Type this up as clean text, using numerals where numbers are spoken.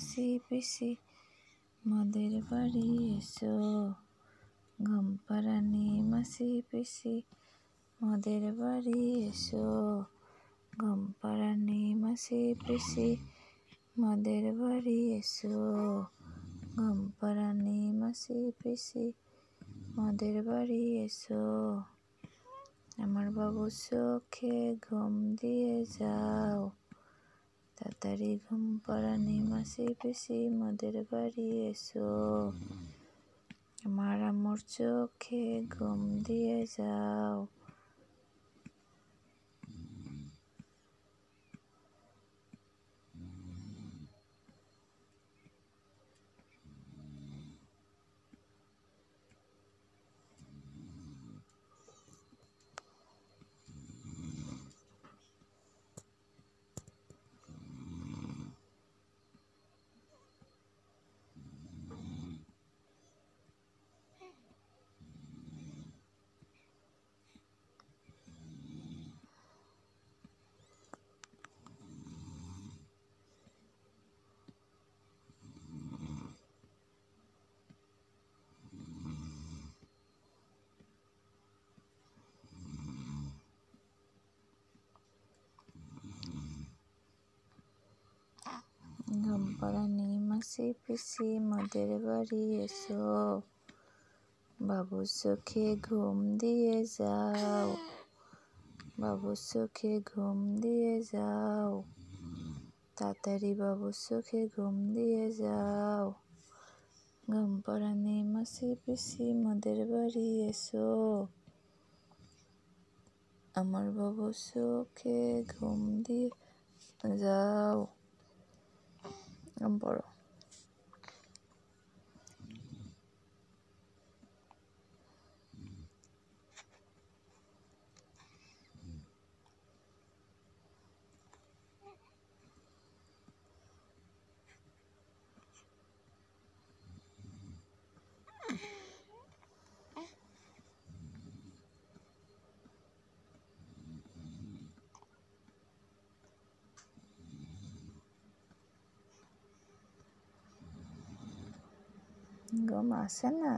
মাসি পিসি মোদের বাড়ি এসো, ঘুমপাড়ানি মাসি পিসি মোদের বাড়ি এসো, ঘুমপাড়ানি মাসি পিসি মোদের বাড়ি এসো, ঘুমপাড়ানি মাসি পিসি মোদের বাড়ি এসো। আমার বাবু চোখে ঘুম দিয়ে যাও, তাড়াতাড়ি ঘুমপাড়ানি মাসি পিসি মোদের বাড়ি এসো। আমার আম্মুর চোখে ঘুম দিয়ে যাও। ঘুমপাড়ানি মাসি পিসি মোদের বাড়ি এসো, বাবুর চোখে ঘুম দিয়ে যাও, বাবুর চোখে ঘুম দিয়ে যাও, তাড়াতাড়ি বাবুর চোখে ঘুম দিয়ে যাও। ঘুমপাড়ানি মাসি পিসি মোদের বাড়ি এসো, আমার বাবুর চোখে ঘুম দিয়ে যাও। পড়ো। ঘুম আসে না।